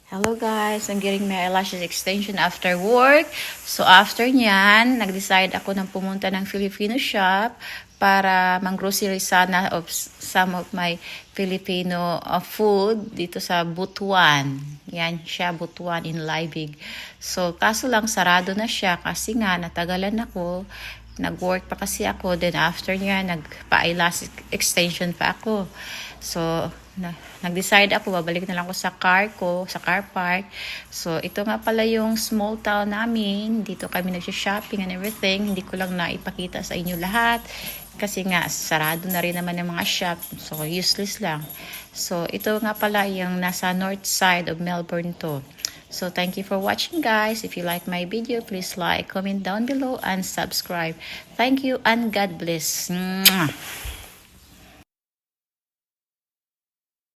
Hello guys, I'm getting my eyelashes extension after work. So after nyan, nag-decide ako ng pumunta ng Filipino shop para mang-grocery sana of some of my Filipino food dito sa Butuan. Yan siya, Butuan in Liebig. So kaso lang sarado na siya kasi nga natagalan ako. Nag-work pa kasi ako. Then after niya, nagpa-eyelash extension pa ako. So, nag-decide ako, babalik na lang ako sa car ko, sa car park. So, ito nga pala yung small town namin. Dito kami nag-shopping and everything. Hindi ko lang naipakita sa inyo lahat. Kasi nga, sarado na rin naman ng mga shop. So, useless lang. So, ito nga pala yung nasa north side of Melbourne to. So, thank you for watching guys. If you like my video, please like, comment down below, and subscribe. Thank you and God bless. Mwah!